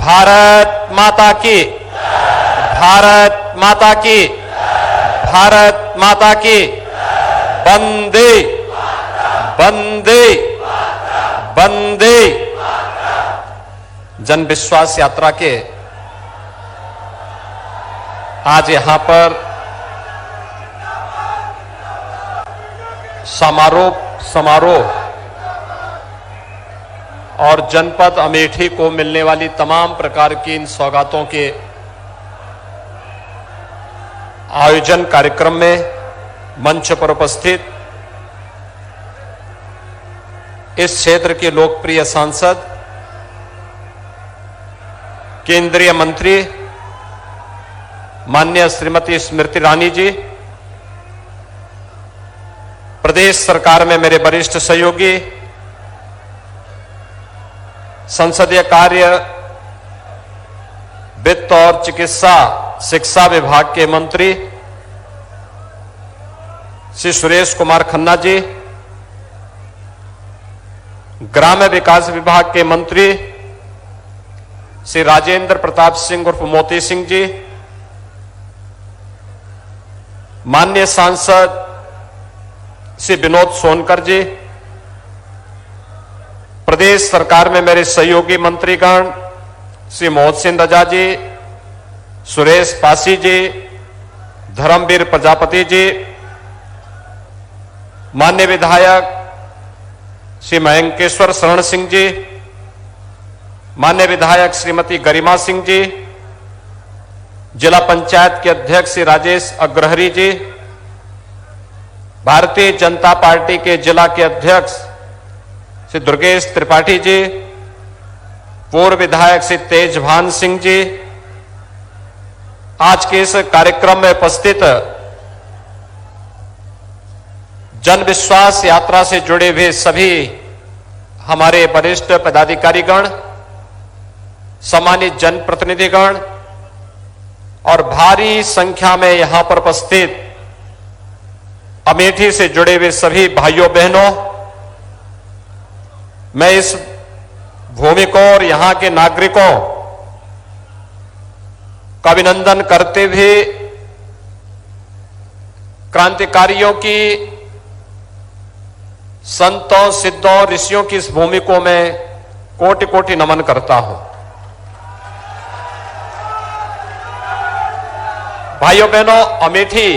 भारत माता की, भारत माता की, भारत माता की। वंदे वंदे वंदे। जन विश्वास यात्रा के आज यहां पर समारोह और जनपद अमेठी को मिलने वाली तमाम प्रकार की इन सौगातों के आयोजन कार्यक्रम में मंच पर उपस्थित इस क्षेत्र के लोकप्रिय सांसद, केंद्रीय मंत्री माननीय श्रीमती स्मृति ईरानी जी, प्रदेश सरकार में मेरे वरिष्ठ सहयोगी, संसदीय कार्य, वित्त और चिकित्सा शिक्षा विभाग के मंत्री श्री सुरेश कुमार खन्ना जी, ग्राम्य विकास विभाग के मंत्री श्री राजेंद्र प्रताप सिंह उर्फ मोती सिंह जी, माननीय सांसद श्री विनोद सोनकर जी, प्रदेश सरकार में मेरे सहयोगी मंत्रीगण श्री मोहन सिंह रजा जी, सुरेश पासी जी, धर्मवीर प्रजापति जी, माननीय विधायक श्री मयंकेश्वर शरण सिंह जी, माननीय विधायक श्रीमती गरिमा सिंह जी, जिला पंचायत के अध्यक्ष श्री राजेश अग्रहरी जी, भारतीय जनता पार्टी के जिला के अध्यक्ष श्री दुर्गेश त्रिपाठी जी, पूर्व विधायक श्री तेजभान सिंह जी, आज के इस कार्यक्रम में उपस्थित जन विश्वास यात्रा से जुड़े हुए सभी हमारे वरिष्ठ पदाधिकारीगण, सम्मानित जनप्रतिनिधिगण और भारी संख्या में यहां पर उपस्थित अमेठी से जुड़े हुए सभी भाइयों बहनों, मैं इस भूमि को और यहां के नागरिकों का अभिनंदन करते हुए क्रांतिकारियों की, संतों, सिद्धों, ऋषियों की इस भूमि को मैं कोटि कोटि नमन करता हूं। भाइयों बहनों, अमेठी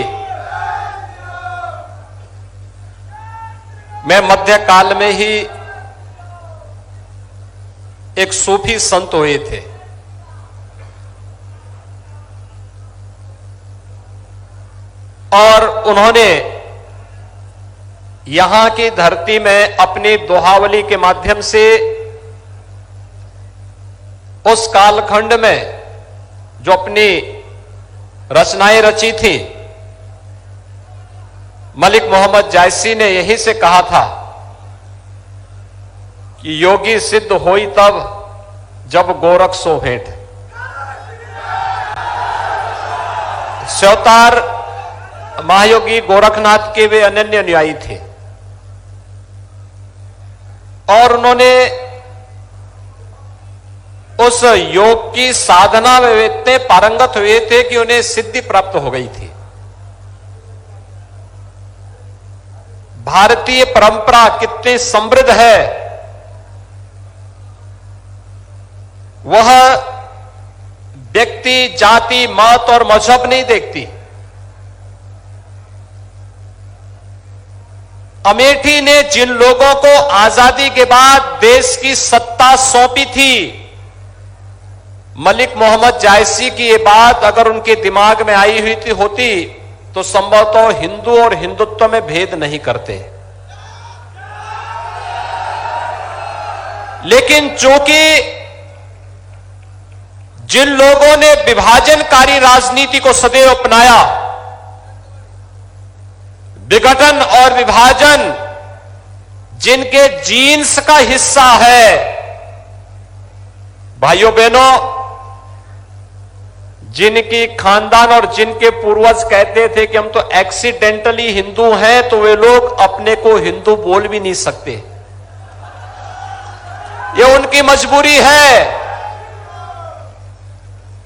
में मध्यकाल में ही एक सूफी संत हुए थे। और उन्होंने यहां की धरती में अपनी दोहावली के माध्यम से उस कालखंड में जो अपनी रचनाएं रची थी, मलिक मोहम्मद जायसी ने यही से कहा था कि योगी सिद्ध होई तब जब गोरख सो भेंट। स्योतार महायोगी गोरखनाथ के वे अनन्य अनुयायी थे और उन्होंने उस योग की साधना में इतने पारंगत हुए थे कि उन्हें सिद्धि प्राप्त हो गई थी। भारतीय परंपरा कितनी समृद्ध है, वह व्यक्ति, जाति, मत और मजहब नहीं देखती। अमेठी ने जिन लोगों को आजादी के बाद देश की सत्ता सौंपी थी, मलिक मोहम्मद जायसी की ये बात अगर उनके दिमाग में आई हुई होती तो संभवतः हिंदू और हिंदुत्व में भेद नहीं करते। लेकिन चूंकि जिन लोगों ने विभाजनकारी राजनीति को सदैव अपनाया, विघटन और विभाजन जिनके जीन्स का हिस्सा है, भाइयों बहनों, जिनकी खानदान और जिनके पूर्वज कहते थे कि हम तो एक्सीडेंटली हिंदू हैं, तो वे लोग अपने को हिंदू बोल भी नहीं सकते। ये उनकी मजबूरी है।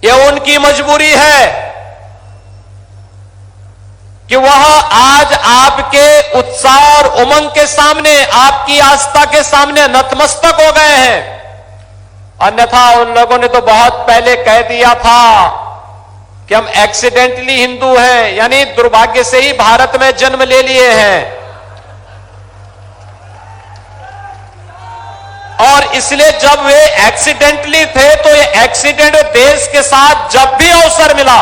ये उनकी मजबूरी है कि वह आज आपके उत्साह और उमंग के सामने, आपकी आस्था के सामने नतमस्तक हो गए हैं। अन्यथा उन लोगों ने तो बहुत पहले कह दिया था कि हम एक्सीडेंटली हिंदू हैं, यानी दुर्भाग्य से ही भारत में जन्म ले लिए हैं। और इसलिए जब वे एक्सीडेंटली थे तो ये एक्सीडेंट देश के साथ जब भी अवसर मिला,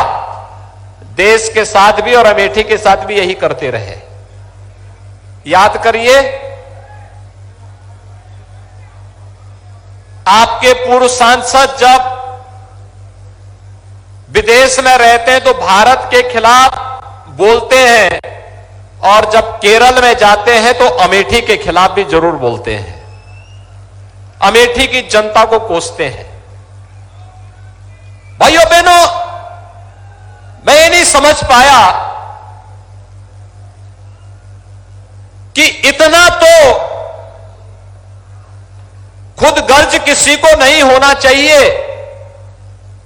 देश के साथ भी और अमेठी के साथ भी यही करते रहे। याद करिए, आपके पूर्व सांसद जब विदेश में रहते हैं तो भारत के खिलाफ बोलते हैं, और जब केरल में जाते हैं तो अमेठी के खिलाफ भी जरूर बोलते हैं, अमेठी की जनता को कोसते हैं। भाइयों बहनों, मैं ये नहीं समझ पाया कि इतना तो खुद गर्ज किसी को नहीं होना चाहिए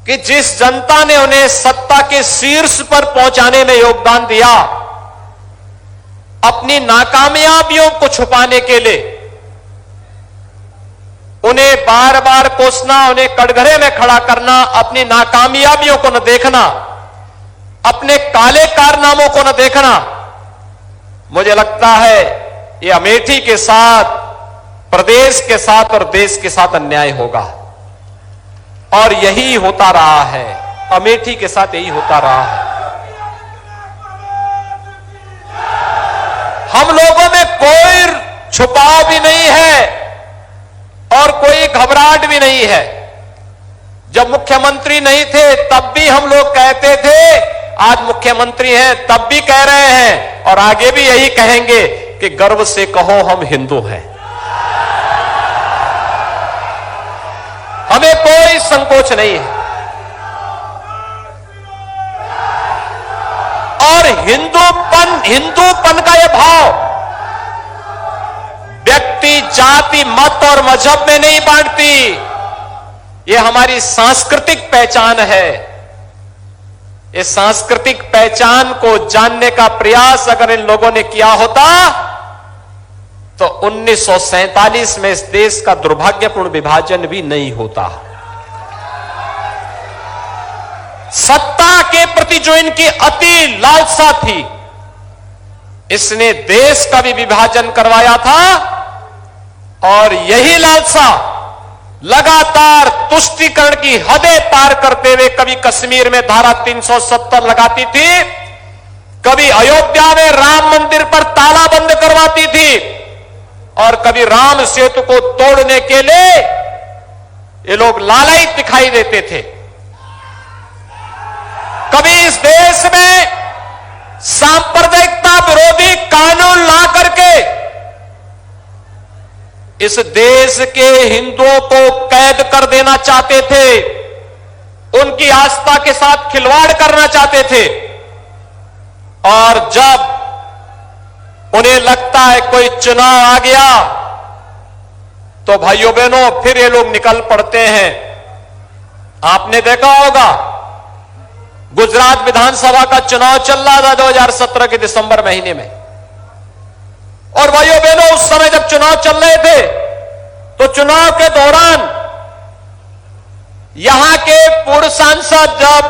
कि जिस जनता ने उन्हें सत्ता के शीर्ष पर पहुंचाने में योगदान दिया, अपनी नाकामयाबियों को छुपाने के लिए उन्हें बार बार कोसना, उन्हें कटघरे में खड़ा करना, अपनी नाकामयाबियों को न देखना, अपने काले कारनामों को न देखना, मुझे लगता है ये अमेठी के साथ, प्रदेश के साथ और देश के साथ अन्याय होगा। और यही होता रहा है, अमेठी के साथ यही होता रहा है। हम लोगों में कोई छुपाव भी नहीं है और कोई घबराहट भी नहीं है। जब मुख्यमंत्री नहीं थे तब भी हम लोग कहते थे, आज मुख्यमंत्री हैं तब भी कह रहे हैं और आगे भी यही कहेंगे कि गर्व से कहो हम हिंदू हैं। हमें कोई संकोच नहीं है। और हिंदूपन का यह भाव व्यक्ति, जाति, मत और मजहब में नहीं बांटती, यह हमारी सांस्कृतिक पहचान है। इस सांस्कृतिक पहचान को जानने का प्रयास अगर इन लोगों ने किया होता तो 1947 में इस देश का दुर्भाग्यपूर्ण विभाजन भी नहीं होता। सत्ता के प्रति जो इनकी अति लालसा थी, इसने देश का भी विभाजन करवाया था। और यही लालसा लगातार तुष्टीकरण की हदें पार करते हुए कभी कश्मीर में धारा 370 लगाती थी, कभी अयोध्या में राम मंदिर पर ताला बंद करवाती थी, और कभी राम सेतु को तोड़ने के लिए ये लोग लालायित दिखाई देते थे। कभी इस देश में सांप्रदायिकता विरोधी कानून ला करके इस देश के हिंदुओं को कैद कर देना चाहते थे, उनकी आस्था के साथ खिलवाड़ करना चाहते थे। और जब उन्हें लगता है कोई चुनाव आ गया तो भाइयों बहनों फिर ये लोग निकल पड़ते हैं। आपने देखा होगा गुजरात विधानसभा का चुनाव चल रहा था 2017 के दिसंबर महीने में, और भाइयों बहनों उस समय जब चुनाव चल रहे थे तो चुनाव के दौरान यहां के पूर्व सांसद जब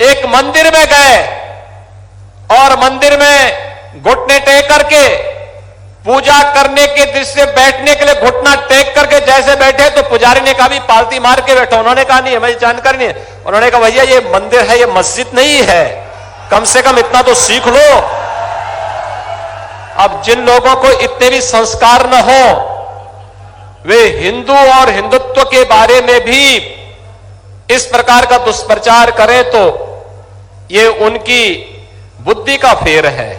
एक मंदिर में गए और मंदिर में घुटने टेक करके पूजा करने के दृश्य बैठने के लिए घुटना टेक करके जैसे बैठे तो पुजारी ने कहा भी पालती मार के बैठो। उन्होंने कहा नहीं हमें जानकारी नहीं है। उन्होंने कहा भैया ये मंदिर है, ये मस्जिद नहीं है, कम से कम इतना तो सीख लो। अब जिन लोगों को इतने भी संस्कार न हो वे हिंदू और हिंदुत्व के बारे में भी इस प्रकार का दुष्प्रचार करें तो ये उनकी बुद्धि का फेर है।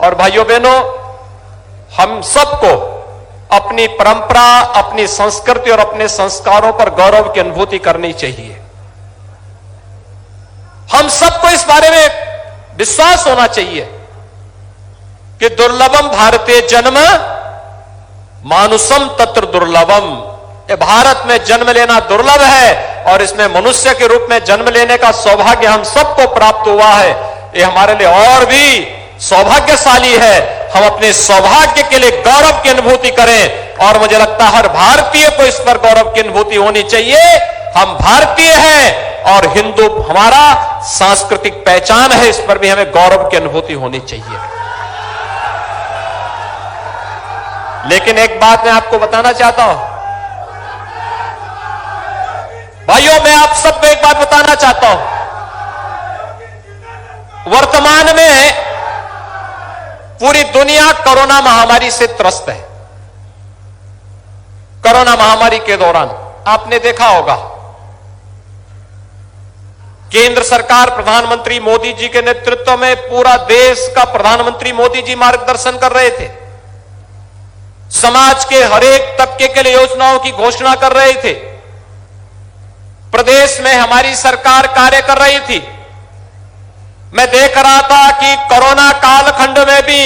और भाइयों बहनों, हम सबको अपनी परंपरा, अपनी संस्कृति और अपने संस्कारों पर गौरव की अनुभूति करनी चाहिए। हम सबको इस बारे में विश्वास होना चाहिए कि दुर्लभम भारतीय जन्म मानुषम तत्र दुर्लभम। ये भारत में जन्म लेना दुर्लभ है, और इसमें मनुष्य के रूप में जन्म लेने का सौभाग्य हम सबको प्राप्त हुआ है। ये हमारे लिए और भी सौभाग्यशाली है। हम अपने सौभाग्य के लिए गौरव की अनुभूति करें और मुझे लगता है हर भारतीय को इस पर गौरव की अनुभूति होनी चाहिए। हम भारतीय हैं और हिंदू हमारा सांस्कृतिक पहचान है, इस पर भी हमें गौरव की अनुभूति होनी चाहिए। लेकिन एक बात मैं आपको बताना चाहता हूं भाइयों, मैं आप सबको एक बात बताना चाहता हूं। वर्तमान में पूरी दुनिया कोरोना महामारी से त्रस्त है। कोरोना महामारी के दौरान आपने देखा होगा केंद्र सरकार प्रधानमंत्री मोदी जी के नेतृत्व में पूरा देश का प्रधानमंत्री मोदी जी मार्गदर्शन कर रहे थे। समाज के हर एक तबके के लिए योजनाओं की घोषणा कर रहे थे। प्रदेश में हमारी सरकार कार्य कर रही थी। मैं देख रहा था कि कोरोना कालखंड में भी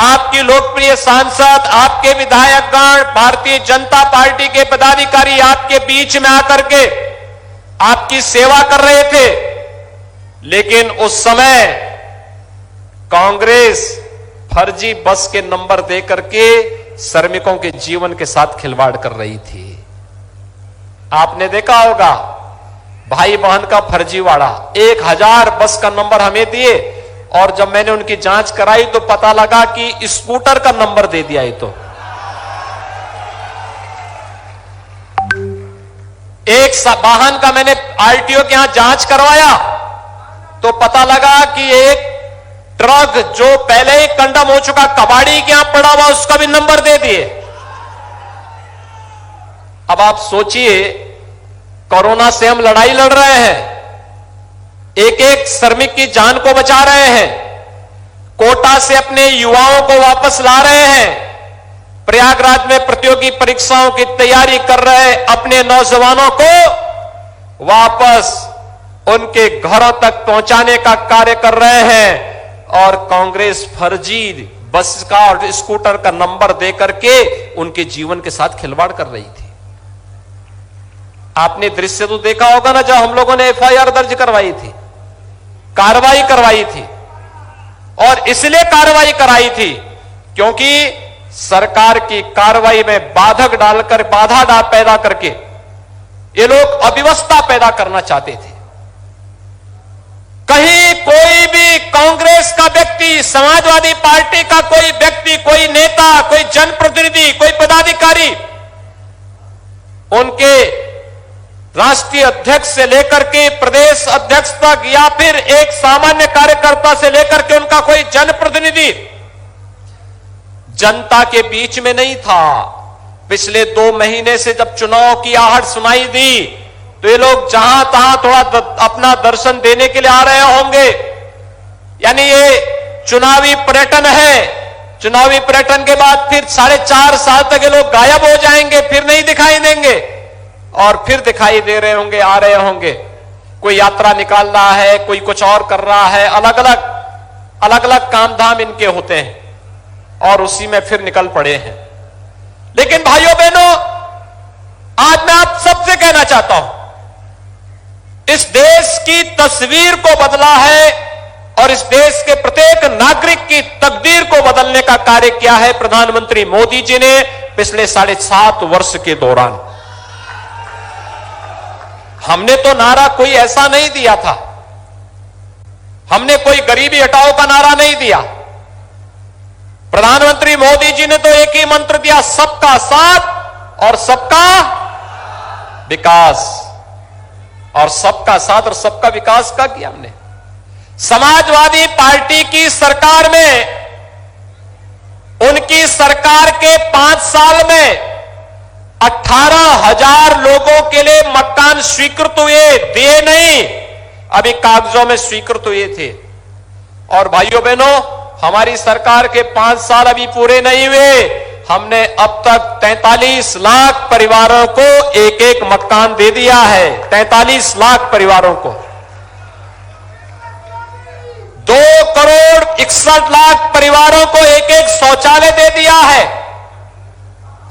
आपकी लोकप्रिय सांसद, आपके विधायकगण, भारतीय जनता पार्टी के पदाधिकारी आपके बीच में आकर के आपकी सेवा कर रहे थे। लेकिन उस समय कांग्रेस फर्जी बस के नंबर देकर के श्रमिकों के जीवन के साथ खिलवाड़ कर रही थी। आपने देखा होगा भाई बहन का फर्जीवाड़ा। 1000 बस का नंबर हमें दिए और जब मैंने उनकी जांच कराई तो पता लगा कि स्कूटर का नंबर दे दिया। ये तो एक वाहन का मैंने आरटीओ के यहां जांच करवाया तो पता लगा कि एक ट्रक जो पहले ही कंडम हो चुका कबाड़ी के यहां पड़ा हुआ उसका भी नंबर दे दिए। अब आप सोचिए, कोरोना से हम लड़ाई लड़ रहे हैं, एक एक श्रमिक की जान को बचा रहे हैं, कोटा से अपने युवाओं को वापस ला रहे हैं, प्रयागराज में प्रतियोगी परीक्षाओं की तैयारी कर रहे अपने नौजवानों को वापस उनके घरों तक पहुंचाने का कार्य कर रहे हैं। और कांग्रेस फर्जी बस का और स्कूटर का नंबर देकर के उनके जीवन के साथ खिलवाड़ कर रही थी। आपने दृश्य तो देखा होगा ना, जब हम लोगों ने एफआईआर दर्ज करवाई थी, कार्रवाई करवाई थी। और इसलिए कार्रवाई कराई थी क्योंकि सरकार की कार्रवाई में बाधा पैदा करके ये लोग अव्यवस्था पैदा करना चाहते थे। कहीं कोई भी कांग्रेस का व्यक्ति, समाजवादी पार्टी का कोई व्यक्ति, कोई नेता, कोई जनप्रतिनिधि, कोई पदाधिकारी उनके राष्ट्रीय अध्यक्ष से लेकर के प्रदेश अध्यक्ष तक या फिर एक सामान्य कार्यकर्ता से लेकर के उनका कोई जनप्रतिनिधि जनता के बीच में नहीं था। पिछले 2 महीने से जब चुनाव की आहट सुनाई दी तो ये लोग जहां तहां थोड़ा अपना दर्शन देने के लिए आ रहे होंगे। यानी ये चुनावी पर्यटन है। चुनावी पर्यटन के बाद फिर 4.5 साल तक ये लोग गायब हो जाएंगे, फिर नहीं दिखाई देंगे और फिर दिखाई दे रहे होंगे, आ रहे होंगे। कोई यात्रा निकाल रहा है, कोई कुछ और कर रहा है, अलग अलग काम धाम इनके होते हैं और उसी में फिर निकल पड़े हैं। लेकिन भाइयों बहनों, आज मैं आप सबसे कहना चाहता हूं, इस देश की तस्वीर को बदला है और इस देश के प्रत्येक नागरिक की तकदीर को बदलने का कार्य किया है प्रधानमंत्री मोदी जी ने पिछले 7.5 वर्ष के दौरान। हमने तो नारा कोई ऐसा नहीं दिया था, हमने कोई गरीबी हटाओ का नारा नहीं दिया। प्रधानमंत्री मोदी जी ने तो एक ही मंत्र दिया, सबका साथ और सबका विकास। और सबका साथ और सबका विकास का किया हमने। समाजवादी पार्टी की सरकार में, उनकी सरकार के 5 साल में 18,000 लोगों के लिए मकान स्वीकृत हुए, दिए नहीं, अभी कागजों में स्वीकृत हुए थे। और भाइयों बहनों, हमारी सरकार के 5 साल अभी पूरे नहीं हुए, हमने अब तक 43 लाख परिवारों को एक मकान दे दिया है। 43 लाख परिवारों को 2,61,00,000 परिवारों को एक शौचालय दे दिया है।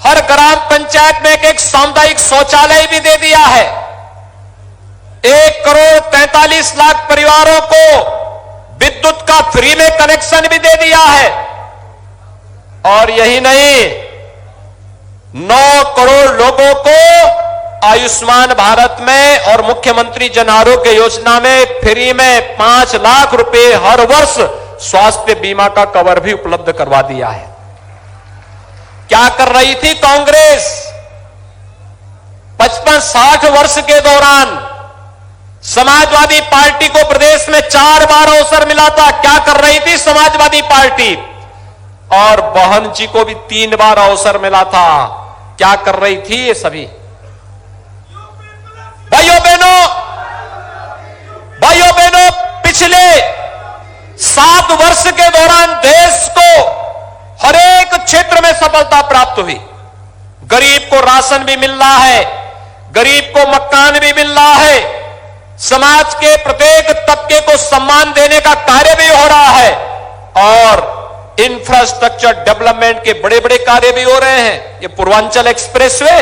हर ग्राम पंचायत में एक सामुदायिक शौचालय भी दे दिया है। 1,43,00,000 परिवारों को विद्युत का फ्री में कनेक्शन भी दे दिया है। और यही नहीं, 9 करोड़ लोगों को आयुष्मान भारत में और मुख्यमंत्री जन आरोग्य योजना में फ्री में 5 लाख रुपए हर वर्ष स्वास्थ्य बीमा का कवर भी उपलब्ध करवा दिया है। क्या कर रही थी कांग्रेस? 55-60 वर्ष के दौरान समाजवादी पार्टी को प्रदेश में 4 बार अवसर मिला था। क्या कर रही थी समाजवादी पार्टी? और बहन जी को भी 3 बार अवसर मिला था। क्या कर रही थी ये सभी? भाइयों बहनों, पिछले 7 वर्ष के दौरान देश को हर एक क्षेत्र में सफलता प्राप्त हुई। गरीब को राशन भी मिल रहा है, गरीब को मकान भी मिल रहा है, समाज के प्रत्येक तबके को सम्मान देने का कार्य भी हो रहा है और इंफ्रास्ट्रक्चर डेवलपमेंट के बड़े बड़े कार्य भी हो रहे हैं। ये पूर्वांचल एक्सप्रेसवे,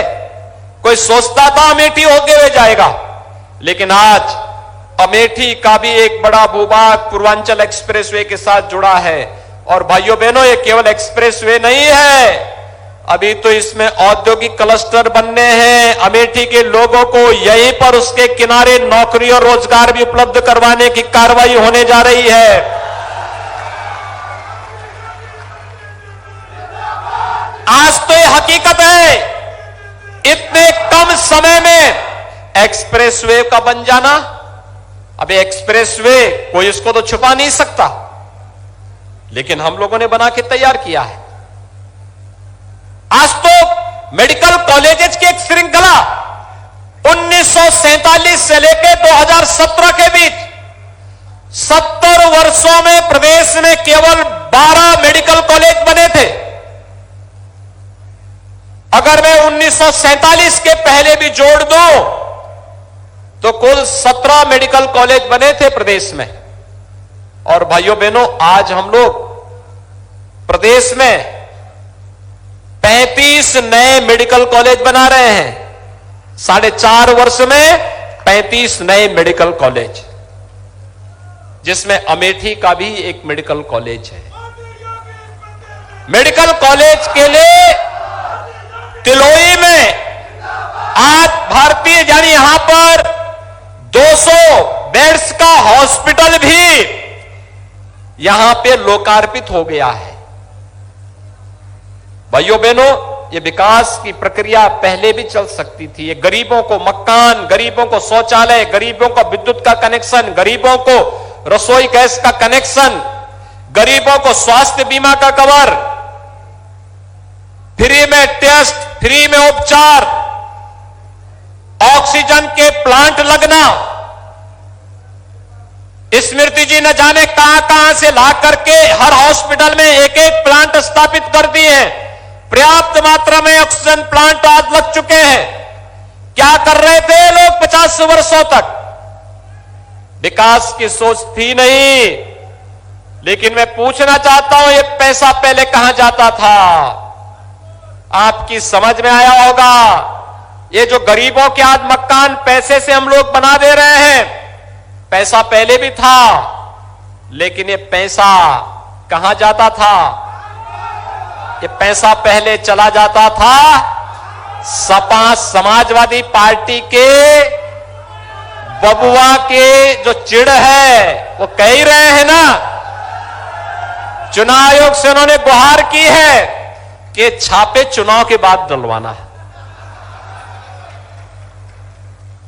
कोई सोचता था अमेठी होते हुए जाएगा, लेकिन आज अमेठी का भी एक बड़ा भूभाग पूर्वांचल एक्सप्रेसवे के साथ जुड़ा है। और भाइयों बहनों, ये केवल एक्सप्रेसवे नहीं है, अभी तो इसमें औद्योगिक क्लस्टर बनने हैं। अमेठी के लोगों को यहीं पर उसके किनारे नौकरी और रोजगार भी उपलब्ध करवाने की कार्रवाई होने जा रही है। आज तो ये हकीकत है, इतने कम समय में एक्सप्रेसवे का बन जाना। अब एक्सप्रेसवे कोई इसको तो छुपा नहीं सकता, लेकिन हम लोगों ने बना के तैयार किया है। आज तो मेडिकल कॉलेजेस की एक श्रृंखला 1947 से लेकर 2017 के बीच 70 वर्षों में प्रदेश में केवल 12 मेडिकल कॉलेज बने थे। अगर मैं 1947 के पहले भी जोड़ दूं तो कुल 17 मेडिकल कॉलेज बने थे प्रदेश में। और भाइयों बहनों, आज हम लोग प्रदेश में 35 नए मेडिकल कॉलेज बना रहे हैं। 4.5 वर्ष में 35 नए मेडिकल कॉलेज, जिसमें अमेठी का भी एक मेडिकल कॉलेज है। मेडिकल कॉलेज के लिए तिलोई में आज भारतीय यानी यहां पर 200 बेड्स का हॉस्पिटल भी यहां पे लोकार्पित हो गया है। भाइयों बहनों, ये विकास की प्रक्रिया पहले भी चल सकती थी। ये गरीबों को मकान, गरीबों को शौचालय, गरीबों को विद्युत का कनेक्शन, गरीबों को रसोई गैस का कनेक्शन, गरीबों को स्वास्थ्य बीमा का कवर, फ्री में टेस्ट, फ्री में उपचार, ऑक्सीजन के प्लांट लगना। स्मृति जी न जाने कहां से ला करके हर हॉस्पिटल में एक एक प्लांट स्थापित कर दिए हैं। पर्याप्त मात्रा में ऑक्सीजन प्लांट आज लग चुके हैं। क्या कर रहे थे लोग 50 वर्षों तक? विकास की सोच थी नहीं। लेकिन मैं पूछना चाहता हूं, ये पैसा पहले कहां जाता था? आपकी समझ में आया होगा। ये जो गरीबों के आज मकान पैसे से हम लोग बना दे रहे हैं, पैसा पहले भी था, लेकिन ये पैसा कहां जाता था? ये पैसा पहले चला जाता था सपा समाजवादी पार्टी के बबुआ के जो चिड़ है, वो कह ही रहे हैं ना, चुनाव आयोग से उन्होंने गुहार की है कि छापे चुनाव के बाद डलवाना है।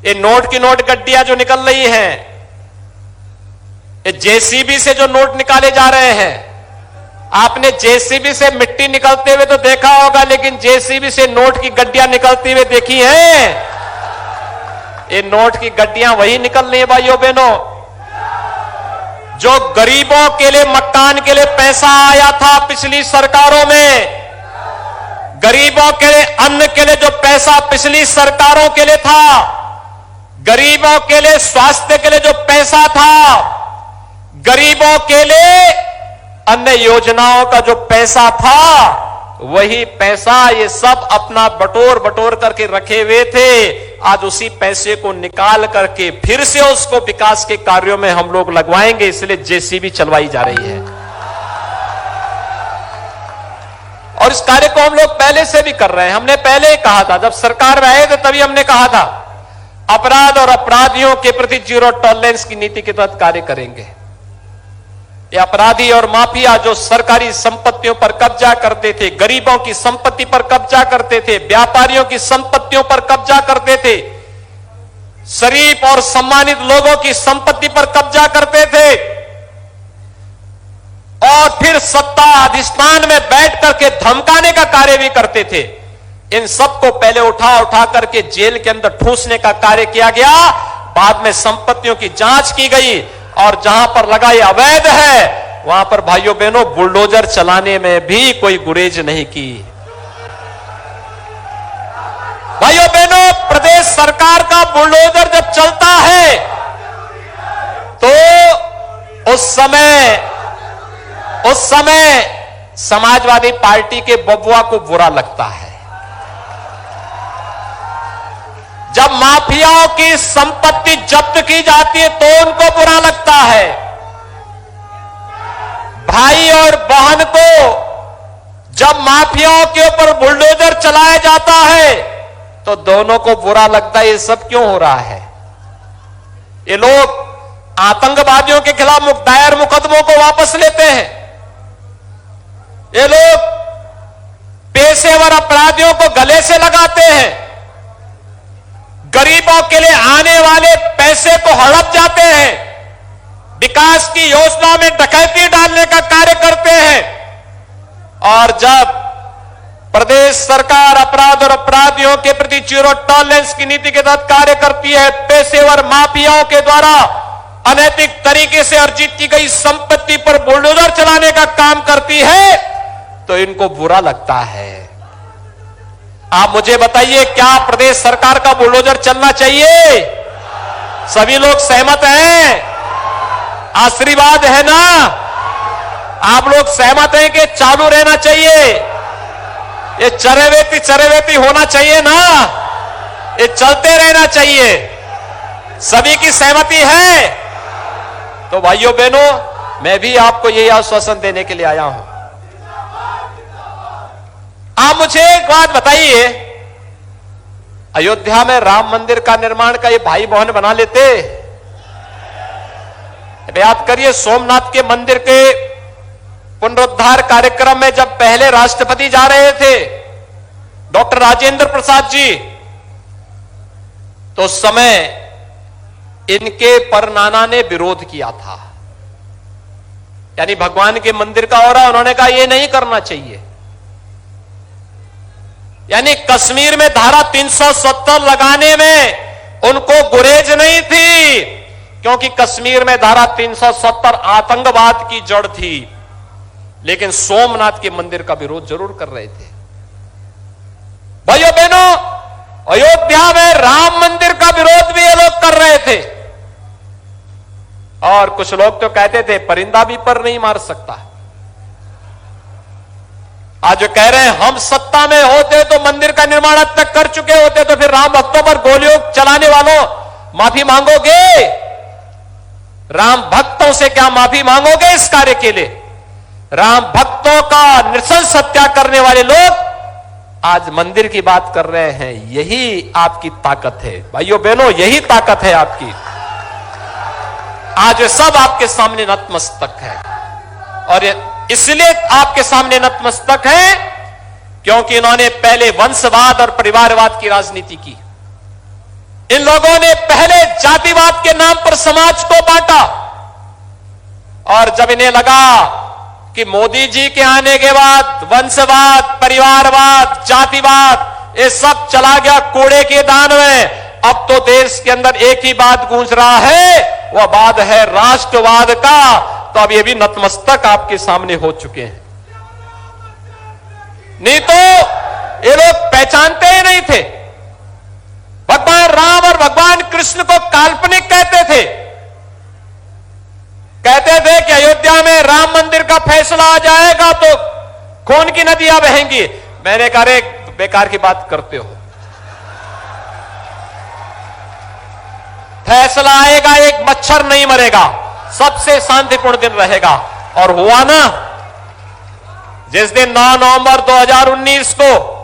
ये नोट की नोट गड्डियां जो निकल रही हैं, ये जेसीबी से जो नोट निकाले जा रहे हैं, आपने जेसीबी से मिट्टी निकलते हुए तो देखा होगा, लेकिन जेसीबी से नोट की गड्डियां निकलती हुए देखी हैं? ये नोट की गड्डियां वही निकल रही है भाइयों बहनों। जो गरीबों के लिए मकान के लिए पैसा आया था पिछली सरकारों में, गरीबों के लिए अन्न के लिए जो पैसा पिछली सरकारों के लिए था, गरीबों के लिए स्वास्थ्य के लिए जो पैसा था, गरीबों के लिए अन्य योजनाओं का जो पैसा था, वही पैसा ये सब अपना बटोर बटोर करके रखे हुए थे। आज उसी पैसे को निकाल करके फिर से उसको विकास के कार्यों में हम लोग लगवाएंगे, इसलिए जेसीबी चलवाई जा रही है। और इस कार्य को हम लोग पहले से भी कर रहे हैं। हमने पहले ही कहा था, जब सरकार में आए थे तभी हमने कहा था अपराध और अपराधियों के प्रति जीरो टॉलरेंस की नीति के तहत कार्य करेंगे। ये अपराधी और माफिया जो सरकारी संपत्तियों पर कब्जा करते थे, गरीबों की संपत्ति पर कब्जा करते थे, व्यापारियों की संपत्तियों पर कब्जा करते थे, शरीफ और सम्मानित लोगों की संपत्ति पर कब्जा करते थे और फिर सत्ता अधिष्ठान में बैठ करके धमकाने का कार्य भी करते थे, इन सबको पहले उठा उठा करके जेल के अंदर ठूसने का कार्य किया गया। बाद में संपत्तियों की जांच की गई और जहां पर लगा ये अवैध है, वहां पर भाइयों बहनों बुलडोजर चलाने में भी कोई गुरेज नहीं की। भाइयों बहनों, प्रदेश सरकार का बुलडोजर जब चलता है तो उस समय समाजवादी पार्टी के बबुआ को बुरा लगता है। जब माफियाओं की संपत्ति जब्त की जाती है तो उनको बुरा लगता है। भाई और बहन को जब माफियाओं के ऊपर बुलडोजर चलाया जाता है तो दोनों को बुरा लगता है। ये सब क्यों हो रहा है? ये लोग आतंकवादियों के खिलाफ दायर मुकदमों को वापस लेते हैं। ये लोग पेशेवर अपराधियों को गले से लगाते हैं। गरीबों के लिए आने वाले पैसे को हड़प जाते हैं। विकास की योजना में डकैती डालने का कार्य करते हैं। और जब प्रदेश सरकार अपराध और अपराधियों के प्रति जीरो टॉलरेंस की नीति के तहत कार्य करती है, पेशेवर माफियाओं के द्वारा अनैतिक तरीके से अर्जित की गई संपत्ति पर बुलडोजर चलाने का काम करती है, तो इनको बुरा लगता है। आप मुझे बताइए, क्या प्रदेश सरकार का बुलडोजर चलना चाहिए? सभी लोग सहमत हैं? आशीर्वाद है ना? आप लोग सहमत हैं कि चालू रहना चाहिए? ये चरेवेती होना चाहिए ना? ये चलते रहना चाहिए। सभी की सहमति है? तो भाइयों बहनों, मैं भी आपको यही आश्वासन देने के लिए आया हूं। आप मुझे एक बात बताइए, अयोध्या में राम मंदिर का निर्माण का ये भाई बहन बना लेते? याद करिए, सोमनाथ के मंदिर के पुनरुद्धार कार्यक्रम में जब पहले राष्ट्रपति जा रहे थे, डॉक्टर राजेंद्र प्रसाद जी, तो उस समय इनके परनाना ने विरोध किया था। यानी भगवान के मंदिर का हो रहा, उन्होंने कहा यह नहीं करना चाहिए। यानी कश्मीर में धारा 370 लगाने में उनको गुरेज नहीं थी, क्योंकि कश्मीर में धारा 370 आतंकवाद की जड़ थी। लेकिन सोमनाथ के मंदिर का विरोध जरूर कर रहे थे। भाइयों बहनों, अयोध्या में राम मंदिर का विरोध भी ये लोग कर रहे थे। और कुछ लोग तो कहते थे परिंदा भी पर नहीं मार सकता। आज जो कह रहे हैं हम सत्ता में होते तो मंदिर का निर्माण अब तक कर चुके होते, तो फिर राम भक्तों पर गोलियों चलाने वालों माफी मांगोगे? राम भक्तों से क्या माफी मांगोगे इस कार्य के लिए? राम भक्तों का नृशंस हत्या करने वाले लोग आज मंदिर की बात कर रहे हैं। यही आपकी ताकत है भाइयों बहनों, यही ताकत है आपकी। आज सब आपके सामने नतमस्तक है, और इसलिए आपके सामने नतमस्तक है क्योंकि इन्होंने पहले वंशवाद और परिवारवाद की राजनीति की। इन लोगों ने पहले जातिवाद के नाम पर समाज को बांटा, और जब इन्हें लगा कि मोदी जी के आने के बाद वंशवाद, परिवारवाद, जातिवाद ये सब चला गया कूड़े के दान में, अब तो देश के अंदर एक ही बात गूंज रहा है, वह बात है राष्ट्रवाद का। तो अब ये भी नतमस्तक आपके सामने हो चुके हैं। नहीं तो ये लोग पहचानते ही नहीं थे। भगवान राम और भगवान कृष्ण को काल्पनिक कहते थे। कहते थे कि अयोध्या में राम मंदिर का फैसला आ जाएगा तो खून की नदियां बहेंगी। मैंने कहा रे बेकार की बात करते हो, फैसला आएगा, एक मच्छर नहीं मरेगा, सबसे शांतिपूर्ण दिन रहेगा। और हुआ ना, जिस दिन 9 नवंबर 2019 को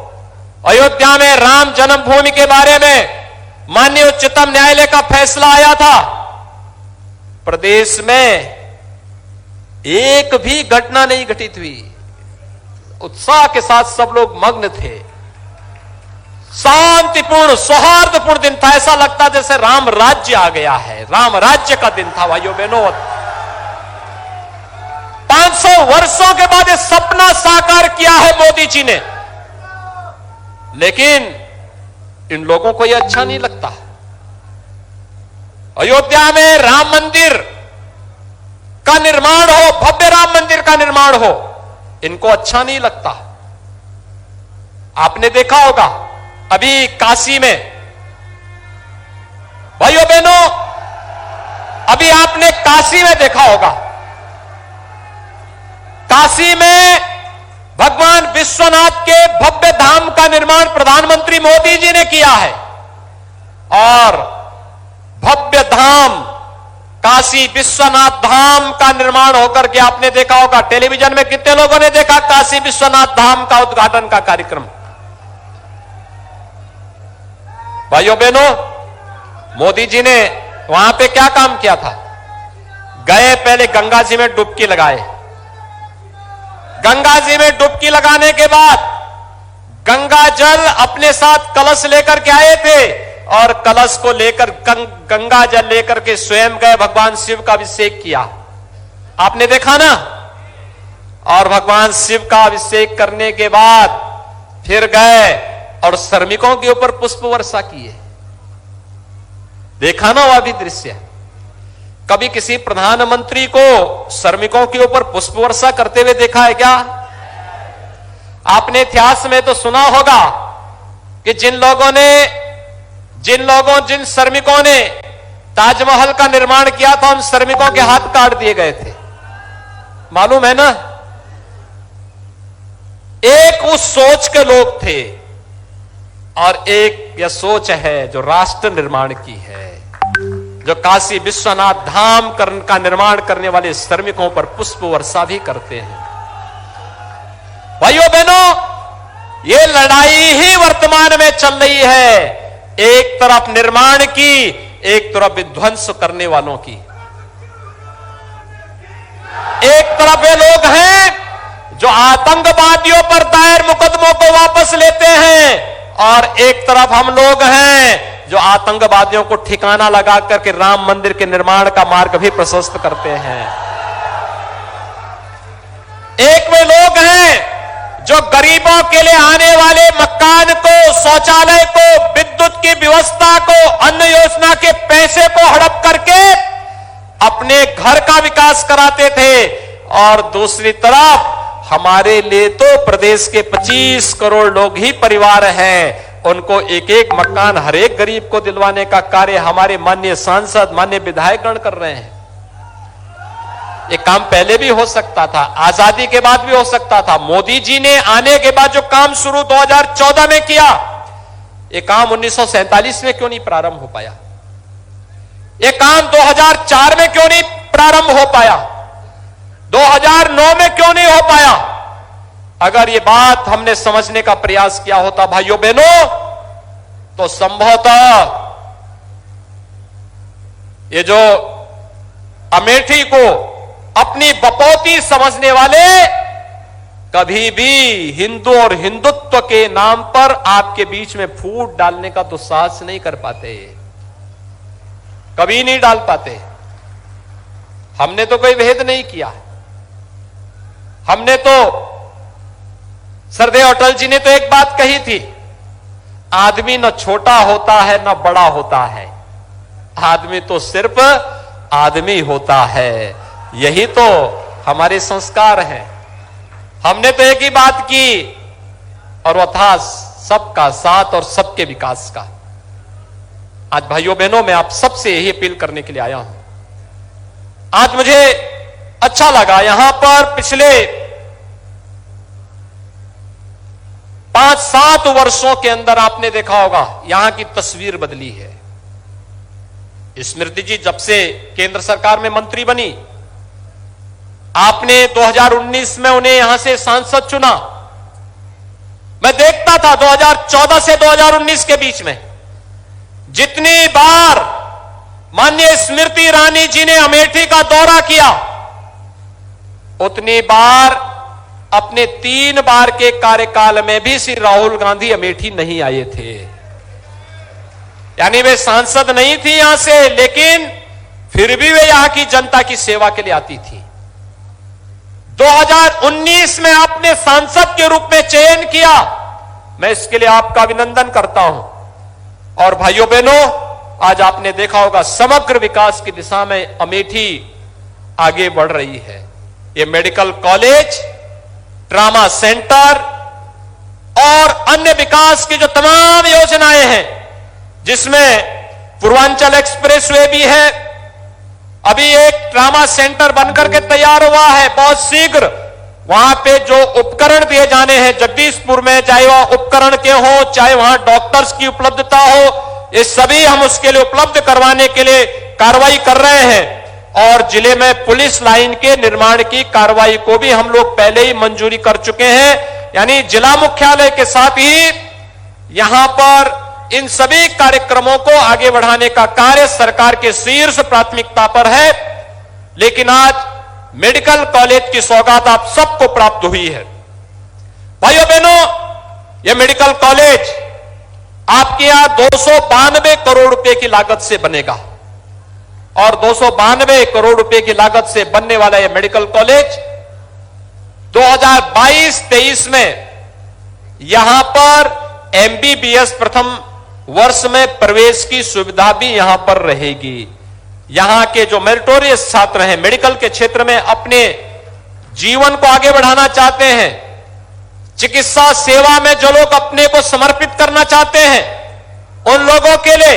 अयोध्या में राम जन्मभूमि के बारे में माननीय उच्चतम न्यायालय का फैसला आया था, प्रदेश में एक भी घटना नहीं घटित हुई। उत्साह के साथ सब लोग मग्न थे, शांतिपूर्ण सौहार्दपूर्ण दिन था। ऐसा लगता जैसे राम राज्य आ गया है, राम राज्य का दिन था भाइयों बहनों। 500 वर्षों के बाद ये सपना साकार किया है मोदी जी ने, लेकिन इन लोगों को यह अच्छा नहीं लगता। अयोध्या में राम मंदिर का निर्माण हो, भव्य राम मंदिर का निर्माण हो, इनको अच्छा नहीं लगता। आपने देखा होगा अभी काशी में, भाइयों बहनों, अभी आपने काशी में देखा होगा, काशी में भगवान विश्वनाथ के भव्य धाम का निर्माण प्रधानमंत्री मोदी जी ने किया है। और भव्य धाम काशी विश्वनाथ धाम का निर्माण होकर के आपने देखा होगा, टेलीविजन में कितने लोगों ने देखा काशी विश्वनाथ धाम का उद्घाटन का कार्यक्रम। भाइयों बहनों, मोदी जी ने वहां पे क्या काम किया था? गए, पहले गंगा जी में डुबकी लगाए, गंगा जी में डुबकी लगाने के बाद गंगा जल अपने साथ कलश लेकर के आए थे, और कलश को लेकर गंगा जल लेकर के स्वयं गए, भगवान शिव का अभिषेक किया। आपने देखा ना? और भगवान शिव का अभिषेक करने के बाद फिर गए और श्रमिकों के ऊपर पुष्प वर्षा किए। देखा ना वह भी दृश्य? कभी किसी प्रधानमंत्री को श्रमिकों के ऊपर पुष्प वर्षा करते हुए देखा है क्या? आपने इतिहास में तो सुना होगा कि जिन श्रमिकों ने ताजमहल का निर्माण किया था, उन श्रमिकों के हाथ काट दिए गए थे, मालूम है ना? एक उस सोच के लोग थे, और एक यह सोच है जो राष्ट्र निर्माण की है, जो काशी विश्वनाथ धाम का निर्माण करने वाले श्रमिकों पर पुष्प वर्षा भी करते हैं। भाइयों बहनों, ये लड़ाई ही वर्तमान में चल रही है, एक तरफ निर्माण की, एक तरफ विध्वंस करने वालों की। एक तरफ ये लोग हैं जो आतंकवादियों पर दायर मुकदमों को वापस लेते हैं, और एक तरफ हम लोग हैं जो आतंकवादियों को ठिकाना लगा करके राम मंदिर के निर्माण का मार्ग भी प्रशस्त करते हैं। एक वे लोग हैं जो गरीबों के लिए आने वाले मकान को, शौचालय को, विद्युत की व्यवस्था को, अन्न योजना के पैसे को हड़प करके अपने घर का विकास कराते थे, और दूसरी तरफ हमारे लिए तो प्रदेश के 25 करोड़ लोग ही परिवार हैं, उनको एक एक मकान हर एक गरीब को दिलवाने का कार्य हमारे माननीय सांसद, माननीय विधायकगण कर रहे हैं। ये काम पहले भी हो सकता था, आजादी के बाद भी हो सकता था। मोदी जी ने आने के बाद जो काम शुरू 2014 में किया, ये काम 1947 में क्यों नहीं प्रारंभ हो पाया? ये काम 2004 में क्यों नहीं प्रारंभ हो पाया? 2009 में क्यों नहीं हो पाया? अगर ये बात हमने समझने का प्रयास किया होता भाइयों बहनों, तो संभवतः ये जो अमेठी को अपनी बपौती समझने वाले कभी भी हिंदू और हिंदुत्व के नाम पर आपके बीच में फूट डालने का दुस्साहस नहीं कर पाते, कभी नहीं डाल पाते। हमने तो कोई भेद नहीं किया। हमने तो, सरदेव अटल जी ने तो एक बात कही थी, आदमी न छोटा होता है न बड़ा होता है, आदमी तो सिर्फ आदमी होता है। यही तो हमारे संस्कार हैं। हमने तो एक ही बात की, और वह था सबका साथ और सबके विकास का। आज भाइयों बहनों, मैं आप सबसे यही अपील करने के लिए आया हूं। आज मुझे अच्छा लगा, यहां पर पिछले 5-7 वर्षों के अंदर आपने देखा होगा यहां की तस्वीर बदली है। स्मृति जी जब से केंद्र सरकार में मंत्री बनी, आपने 2019 में उन्हें यहां से सांसद चुना। मैं देखता था 2014 से 2019 के बीच में जितनी बार माननीय स्मृति ईरानी जी ने अमेठी का दौरा किया, उतनी बार अपने 3 बार के कार्यकाल में भी श्री राहुल गांधी अमेठी नहीं आए थे। यानी वे सांसद नहीं थी यहां से, लेकिन फिर भी वे यहां की जनता की सेवा के लिए आती थी। 2019 में आपने सांसद के रूप में चयन किया, मैं इसके लिए आपका अभिनंदन करता हूं। और भाइयों बहनों, आज आपने देखा होगा समग्र विकास की दिशा में अमेठी आगे बढ़ रही है। ये मेडिकल कॉलेज, ट्रामा सेंटर और अन्य विकास की जो तमाम योजनाएं हैं, जिसमें पूर्वांचल एक्सप्रेसवे भी है, अभी एक ट्रामा सेंटर बनकर के तैयार हुआ है। बहुत शीघ्र वहां पे जो उपकरण दिए जाने हैं जगदीशपुर में, चाहे वह उपकरण के हो, चाहे वहां डॉक्टर्स की उपलब्धता हो, ये सभी हम उसके लिए उपलब्ध करवाने के लिए कार्रवाई कर रहे हैं। और जिले में पुलिस लाइन के निर्माण की कार्रवाई को भी हम लोग पहले ही मंजूरी कर चुके हैं। यानी जिला मुख्यालय के साथ ही यहां पर इन सभी कार्यक्रमों को आगे बढ़ाने का कार्य सरकार के शीर्ष प्राथमिकता पर है। लेकिन आज मेडिकल कॉलेज की सौगात आप सबको प्राप्त हुई है। भाइयों बहनों, यह मेडिकल कॉलेज आपके यहां 292 करोड़ रुपए की लागत से बनेगा और 292 करोड़ रुपए की लागत से बनने वाला यह मेडिकल कॉलेज 2022-23 में यहां पर एमबीबीएस प्रथम वर्ष में प्रवेश की सुविधा भी यहां पर रहेगी। यहां के जो मेरिटोरियस छात्र हैं, मेडिकल के क्षेत्र में अपने जीवन को आगे बढ़ाना चाहते हैं, चिकित्सा सेवा में जो लोग अपने को समर्पित करना चाहते हैं, उन लोगों के लिए,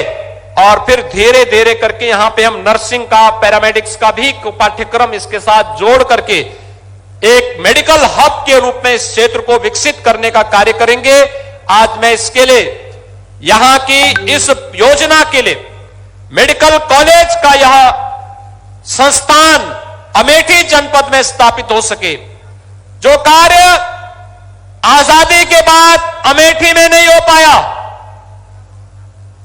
और फिर धीरे धीरे करके यहां पे हम नर्सिंग का, पैरामेडिक्स का भी पाठ्यक्रम इसके साथ जोड़ करके एक मेडिकल हब के रूप में इस क्षेत्र को विकसित करने का कार्य करेंगे। आज मैं इसके लिए यहां की इस योजना के लिए मेडिकल कॉलेज का यह संस्थान अमेठी जनपद में स्थापित हो सके, जो कार्य आजादी के बाद अमेठी में नहीं हो पाया,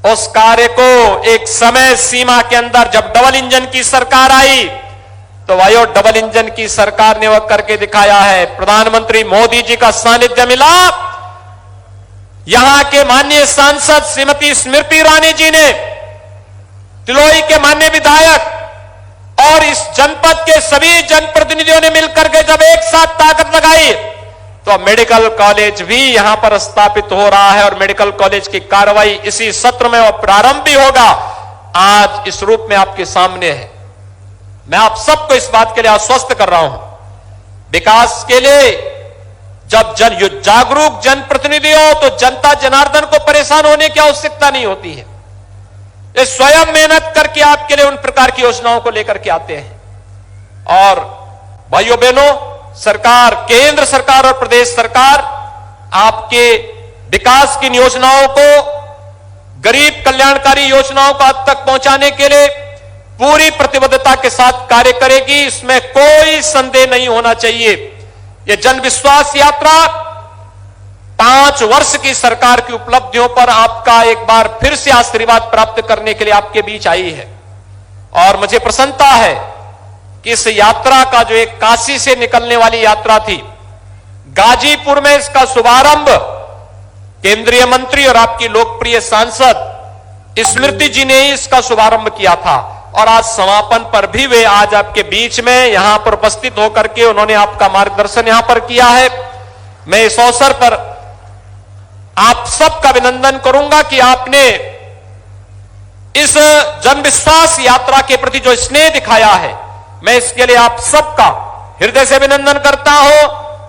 उस कार्य को एक समय सीमा के अंदर जब डबल इंजन की सरकार आई तो वायो डबल इंजन की सरकार ने वह करके दिखाया है। प्रधानमंत्री मोदी जी का सानिध्य मिला, यहां के माननीय सांसद श्रीमती स्मृति ईरानी जी ने, तिलोई के माननीय विधायक और इस जनपद के सभी जनप्रतिनिधियों ने मिलकर के जब एक साथ ताकत लगाई तो मेडिकल कॉलेज भी यहां पर स्थापित हो रहा है और मेडिकल कॉलेज की कार्रवाई इसी सत्र में वह प्रारंभ भी होगा। आज इस रूप में आपके सामने है। मैं आप सबको इस बात के लिए आश्वस्त कर रहा हूं, विकास के लिए जब जागरूक जनप्रतिनिधि हो तो जनता जनार्दन को परेशान होने की आवश्यकता नहीं होती है। ये स्वयं मेहनत करके आपके लिए उन प्रकार की योजनाओं को लेकर के आते हैं। और भाइयों बहनों, सरकार, केंद्र सरकार और प्रदेश सरकार आपके विकास की योजनाओं को, गरीब कल्याणकारी योजनाओं को आप तक पहुंचाने के लिए पूरी प्रतिबद्धता के साथ कार्य करेगी, इसमें कोई संदेह नहीं होना चाहिए। यह जन विश्वास यात्रा 5 वर्ष की सरकार की उपलब्धियों पर आपका एक बार फिर से आशीर्वाद प्राप्त करने के लिए आपके बीच आई है। और मुझे प्रसन्नता है कि इस यात्रा का जो एक काशी से निकलने वाली यात्रा थी, गाजीपुर में इसका शुभारंभ केंद्रीय मंत्री और आपकी लोकप्रिय सांसद स्मृति जी ने ही इसका शुभारंभ किया था। और आज समापन पर भी वे आज आपके बीच में यहां पर उपस्थित होकर के उन्होंने आपका मार्गदर्शन यहां पर किया है। मैं इस अवसर पर आप सबका अभिनंदन करूंगा कि आपने इस जनविश्वास यात्रा के प्रति जो स्नेह दिखाया है, मैं इसके लिए आप सबका हृदय से अभिनंदन करता हूं,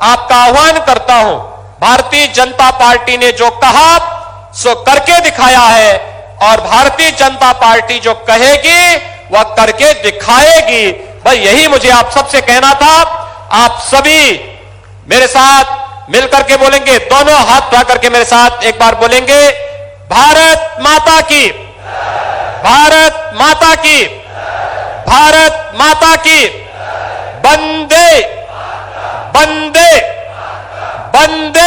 आपका आह्वान करता हूं। भारतीय जनता पार्टी ने जो कहा सो करके दिखाया है और भारतीय जनता पार्टी जो कहेगी वह करके दिखाएगी। भाई यही मुझे आप सबसे कहना था। आप सभी मेरे साथ मिलकर के बोलेंगे, दोनों हाथ उठा करके मेरे साथ एक बार बोलेंगे, भारत माता की, भारत माता की, भारत माता की, वंदे वंदे वंदे